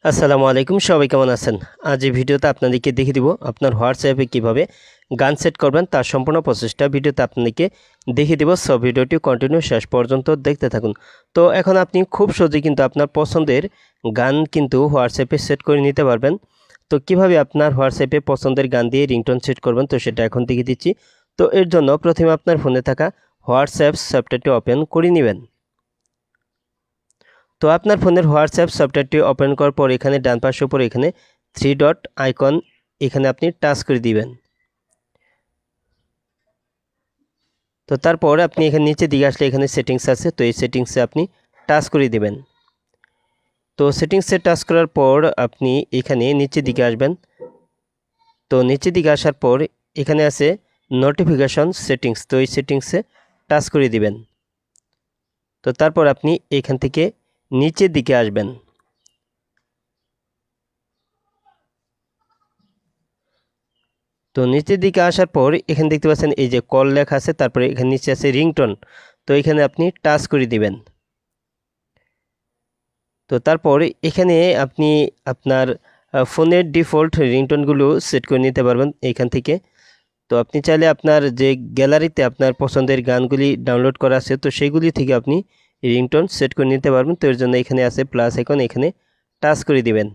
আসসালামু আলাইকুম, সবাই কেমন আছেন? আজ এই ভিডিওতে আপনাদেরকে দেখিয়ে দিব আপনার হোয়াটসঅ্যাপে কিভাবে গান সেট করবেন তার সম্পূর্ণ প্রসেসটা ভিডিওতে আপনাদেরকে দেখিয়ে দিব। সব ভিডিওটি কন্টিনিউ শেষ পর্যন্ত দেখতে থাকুন। তো এখন আপনি খুব সহজেই কিন্তু আপনার পছন্দের গান কিন্তু হোয়াটসঅ্যাপে সেট করে নিতে পারবেন। তো কিভাবে আপনার হোয়াটসঅ্যাপে পছন্দের গান দিয়ে রিংটোন সেট করবেন তো সেটা এখন দেখিয়ে দিচ্ছি। তো এর জন্য প্রথমে আপনার ফোনে থাকা হোয়াটসঅ্যাপ সফটওয়্যারটি ওপেন করে নেবেন। তো আপনার ফোনের হোয়াটসঅ্যাপ সফটওয়্যারটি ওপেন করার পর এখানে ডান পাশের উপর এখানে 3 ডট আইকন এখানে আপনি টাচ করে দিবেন। তো তারপর আপনি এখানে নিচে দিকে আসলে এখানে সেটিংস আছে, তো এই সেটিংসে আপনি টাচ করে দিবেন। তো সেটিংসে টাচ করার পর আপনি এখানে নিচের দিকে আসবেন। তো নিচের দিকে আসার পর এখানে আছে নোটিফিকেশন সেটিংস, তো এই সেটিংসে টাচ করে দিবেন। তো তারপর আপনি এখান থেকে নিচের দিকে আসবেন। তো নিচের দিকে আসার পর এখানে দেখতে পাচ্ছেন এই যে কল লেখা আছে, তারপরে এখানে নিচে আছে রিংটোন, তো এখানে আপনি টাচ করে দিবেন। তো তারপর এখানে আপনি আপনার ফোনের ডিফল্ট রিংটোনগুলো সেট করে নিতে পারবেন এখান থেকে। তো আপনি চাইলে আপনার যে গ্যালারিতে আপনার পছন্দের গানগুলি ডাউনলোড করা আছে তো সেইগুলি থেকে আপনি রিংটোন সেট করে নিতে পারবেন। তো এর জন্য এখানে আছে প্লাস আইকন, এখানে টাচ করে দিবেন।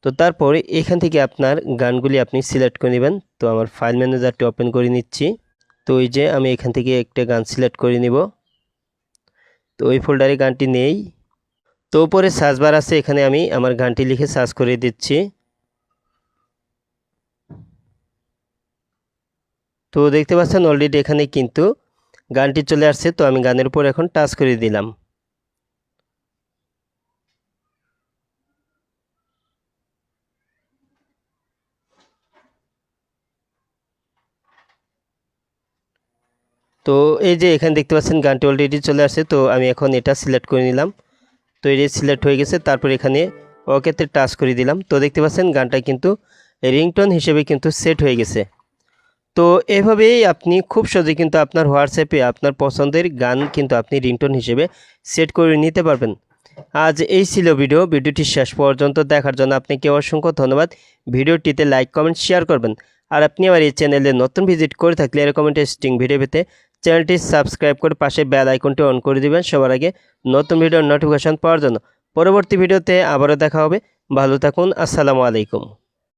তো তারপরে এখান থেকে আপনার গানগুলি আপনি সিলেক্ট করে নেবেন। তো আমার ফাইল ম্যানেজারটি ওপেন করে নিচ্ছি। তো এই যে আমি এখান থেকে একটা গান সিলেক্ট করে নিব। তো ওই ফোল্ডারে গানটি নেই। তো উপরে সার্চ বার আছে, এখানে আমি আমার গানটি লিখে সার্চ করে দিচ্ছি। তো দেখতে পাচ্ছেন অলরেডি এখানে কিন্তু গানটি চলে আসছে। তো আমি গানের উপর এখন টাচ করে দিলাম। তো এই যে এখানে দেখতে পাচ্ছেন গানটি অলরেডি চলে আসছে। তো আমি এখন এটা সিলেক্ট করে নিলাম। তো এটি সিলেক্ট হয়ে গেছে, তারপর এখানে ওকেতে টাচ করে দিলাম। তো দেখতে পাচ্ছেন গানটা কিন্তু রিংটোন হিসেবে কিন্তু সেট হয়ে গেছে। তো এভাবেই আপনি খুব সহজে কিন্তু আপনার হোয়াটসঅ্যাপে আপনার পছন্দের গান কিন্তু আপনি রিংটোন হিসেবে সেট করে নিতে পারবেন। আজ এই ছিল ভিডিওটি শেষ পর্যন্ত দেখার জন্য আপনাকে অসংখ্য ধন্যবাদ। ভিডিওটিতে লাইক কমেন্ট শেয়ার করবেন। আর আপনি আমার এই চ্যানেলে নতুন ভিজিট করে থাকলে এরকম ইন্টারেস্টিং ভিডিও পেতে চ্যানেলটি সাবস্ক্রাইব করে পাশে বেল আইকনটি অন করে দিবেন সবার আগে নতুন ভিডিওর নোটিফিকেশন পাওয়ার জন্য। পরবর্তী ভিডিওতে আবারও দেখা হবে। ভালো থাকুন। আসসালামু আলাইকুম।